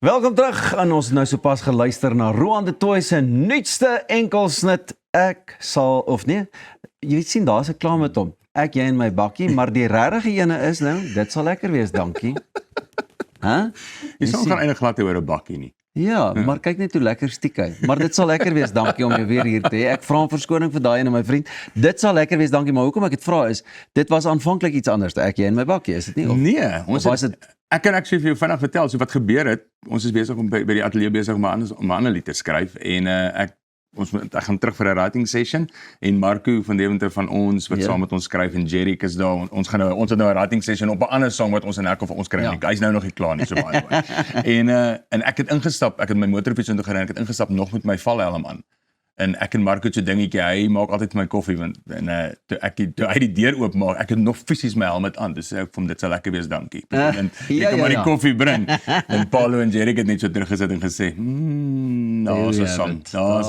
Welkom terug en ons nou sopas geluister na Roan de Toy se nuutste enkelsnit. Ek sal, of nee, jy sien daar's 'n klaar met hom. Ek, jy en my bakkie, maar die regte ene is nou, dit sal lekker wees, dankie. Hæ? Jy sal gaan eintlik glad oor 'n bakkie nie. Ja, maar kyk net hoe lekker stiek hy. Maar dit sal lekker wees, dankie om jou weer hier te hê. Ek vra 'n verskoning vir daai ene, my vriend. Dit sal lekker wees, dankie, maar hoekom ek dit vra is, dit was aanvanklik iets anders, ek, jy en my bakkie, is dit nie? Nee, ons het ek kan actually vir jou vinnig vertel, so wat gebeur het. Ons is besig om by die ateljee besig om 'n ander lied te skryf en ek gaan terug vir 'n writing session en Marco van Deventer van ons wat saam met ons skryf en Jerry is daar. Ons het nou 'n writing session op 'n ander song wat ons in elk geval ons kry. Hy's nou nog nie klaar nie, so baie mooi. En ek het ingestap, ek het my motorfiets toe gery en ek het ingestap nog met my valhelm aan. En ek en Marco het so dingetjie, hy maak altyd my koffie want toe hy die deur oopmaak, ek het nog fisies my helm aan, dus ek vond dit sal lekker wees, dankie. En ek kom maar die koffie bring. En Paulo en Jerry het net so teruggesit en gesê, daar's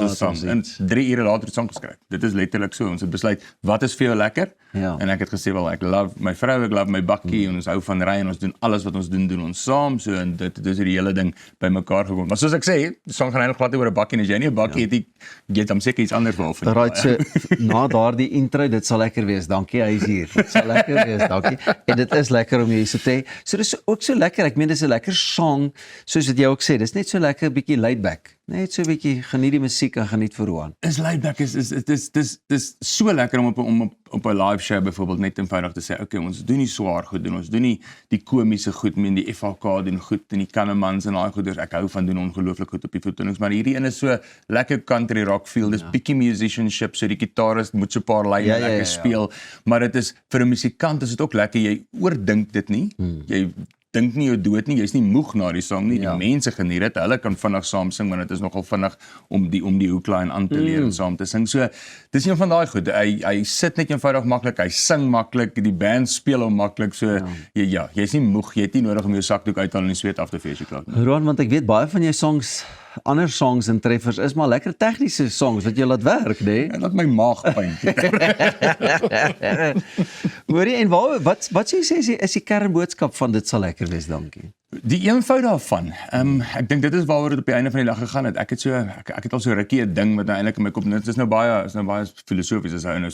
'n song. En 3 ure later het song geskryf. Dit is letterlik so. Ons het besluit, wat is vir jou lekker? En ek het gesê, wel, ek love my vrou, ek love my bakkie en ons hou van ry en ons doen alles wat ons doen ons saam, so en dit is die hele ding by mekaar gekom. Maar soos ek sê, die song gaan eintlik glad oor 'n bakkie en as jy nie 'n bakkie het nie, jy het hom seker iets anders wil vind. Right, so na daardie intro, dit sal lekker wees, dankie, hy is hier. Dit sal lekker wees, dankie. En dit is lekker om jy hier so te hê. So dis ook so lekker, ek meen dis 'n lekker song, soos wat jy ook sê, dis net so lekker bietjie laid back. Net so 'n bietjie geniet die musiek en geniet vir Roan. Is laid back, dis so lekker om op 'n live show byvoorbeeld net eenvoudig te sê, okay, ons doen nie swaar goed doen, ons doen nie die komiese goed, men die FHK doen goed en die Kannemans en daai goeders, ek hou van doen ongelooflik goed op die vertonings, maar hierdie een is so lekker country rock feel, dis bietjie musicianship, so die gitarist moet so 'n paar lyne lekker speel, maar dit is vir 'n musikant is dit ook lekker, jy oordink dit nie, jy dink nie jou dood nie, jy's nie moeg na die song nie, die mense geniet dit, hulle kan vinnig saam sing, want dit is nogal vinnig om die hoeklyn aan te leer en saam te sing, so, dis een van daai goed, hy sit net eenvoudig maklik, hy sing maklik, die band speel hom maklik, so, jy's nie moeg, jy het nie nodig om jou sakdoek uit te haal en die sweet af te vee as jy klaar. Roan, want ek weet baie van jou songs, ander songs en treffers is maar lekker tegniese songs wat jy laat werk, nee? En laat my maag pyn. Hoorie, en wat sê jy is die kernboodskap van dit sal lekker wees, dankie? Die eenvoud daarvan, ek dink dit is waaroor dit op die einde van die dag gegaan het. Ek het al so rukkie 'n ding wat nou eintlik in my kop, dit is nou baie filosofies, as hy nou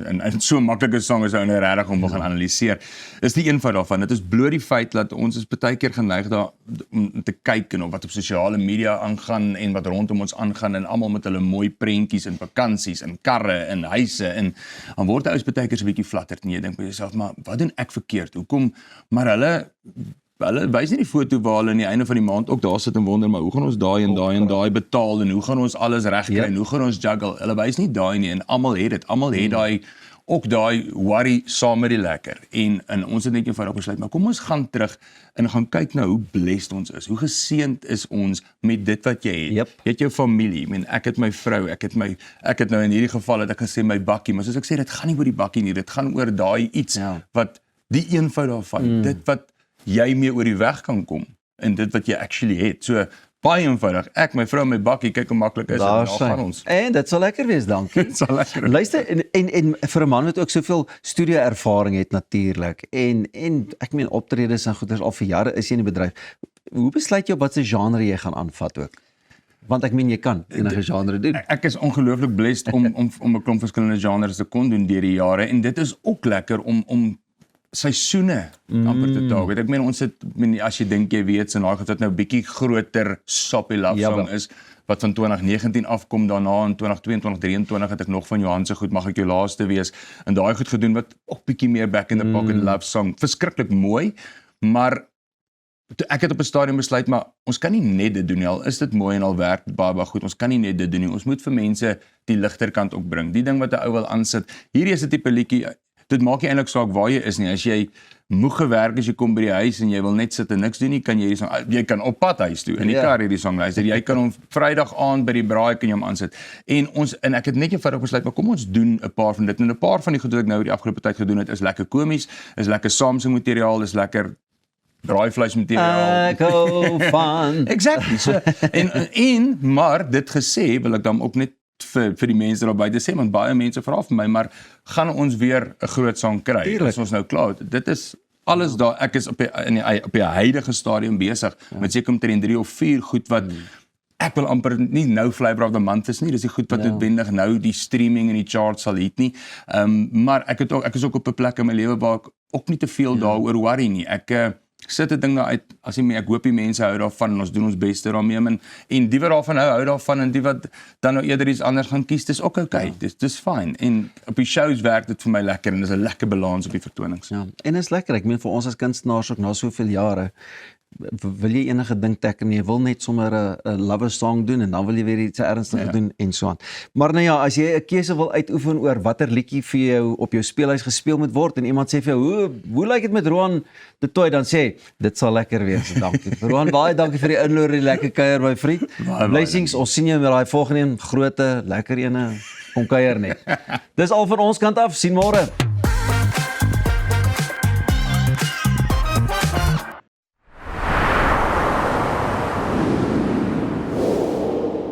en so 'n maklike song is hy nou regtig om te gaan analiseer. Is die eenvoud daarvan, dit is bloot die feit dat ons is baie keer geneig daar om te kyk en wat op sosiale media aangaan en wat rondom ons aangaan en almal met hulle mooi prentjies en vakansies en karre en huise en dan word ouens baie keer so 'n bietjie flatterd en jy dink by jouself, maar wat doen ek verkeerd? Hoekom? Maar hulle wys nie die foto waar hulle aan die einde van die maand ook daar sit en wonder, maar hoe gaan ons daai en daai betaal en hoe gaan ons alles regkry en hoe gaan ons juggle? Hulle wys nie daai nie en almal het dit. Almal het daai worry saam met die lekker. En ons het net eenvoudig besluit, maar kom ons gaan terug en gaan kyk nou hoe blessed ons is. Hoe geseënd is ons met dit wat jy het. Jy het jou familie, ek het my vrou, ek het nou in hierdie geval het ek gesê my bakkie, maar soos ek sê, dit gaan nie oor die bakkie nie, dit gaan oor daai iets wat die eenvoud daarvan, dit wat jy mee oor die weg kan kom, en dit wat jy actually het, so baie eenvoudig, ek, my vrou, my bakkie, kyk hoe maklik is dit, daar gaan ons. En dit sal lekker wees, dankie. Dit sal lekker wees. Luister, en vir 'n man wat ook soveel studio-ervaring het natuurlik, en ek meen optredes en goeders, al vir jare is jy in die bedryf, hoe besluit jy op wat se genre jy gaan aanvat ook? Want ek meen jy kan enige genre doen. Ek is ongelooflik blessed om 'n klomp verskillende genres te kon doen deur die jare, en dit is ook lekker om seisoene amper te taal. Ek meen ons het, as jy dink jy weet, so naai wat nou bietjie groter Soppy Love Song is, wat van 2019 afkom, daarna in 2022, 2023 het ek nog van Johan se goed, mag ek jou laaste wees, en daai goed gedoen wat ook bietjie meer back in the pocket love song, verskriklik mooi, maar ek het op 'n stadium besluit, maar ons kan nie net dit doen nie, al is dit mooi en al werk baie goed, ons kan nie net dit doen nie, ons moet vir mense die ligterkant ook bring, die ding wat 'n ou wil aansit, hierdie is 'n tipe liedjie, dit maak nie eintlik saak waar jy is nie, as jy moeg gewerk as jy kom by die huis en jy wil net sit en niks doen nie, kan jy kan op pad huis toe, in die kar hierdie song luister, jy kan hom Vrydag aand by die braai kan jy hom aansit, en ek het net eenvoudig besluit, maar kom ons doen 'n paar van dit, en 'n paar van die goed wat ek nou die afgelope tyd gedoen het, is lekker komies, is lekker saamsing materiaal, is lekker braaivleismateriaal. Ek hou van. Exactly, so, maar dit gesê, wil ek dan ook net vir die mense daar buite sê, want baie mense vra vir my, maar gaan ons weer 'n groot sang kry, as ons nou klaar, dit is Alles daar, ek is op die huidige stadium besig met seker omtrent 3 of 4 goed wat ek wil amper nie nou Flavour of the Month is nie, dis die goed wat noodwendig nou die streaming en die charts sal hit nie. Maar ek is ook op 'n plek in my lewe waar ek ook nie te veel daaroor worry nie. Ek sit 'n ding daar uit, ek hoop die mense hou daarvan en ons doen ons beste daarmee en die wat daarvan hou daarvan en die wat dan nou eerder iets anders gaan kies, dis ook okay, dis fine. En op die shows werk dit vir my lekker en dis 'n lekker balans op die vertonings. Ja, en is lekker, ek meen vir ons as kunstenaars ook na soveel jare, wil jy enige ding tackle, jy wil net sommer 'n lover song doen en dan wil jy weer iets ernstiger doen en so aan. Maar nou ja, as jy 'n keuse wil uitoefen oor watter liedjie vir jou op jou speelhuis gespeel moet word en iemand sê vir jou, hoe lyk dit met Roan de Tooi, dan sê, dit sal lekker wees, dankie. Roan, baie dankie vir die inloer, die lekker kuier my vriend. Blessings, ons sien jou met daai volgende een, groot, lekker ene, kom kuier net. Dis al van ons kant af, sien môre.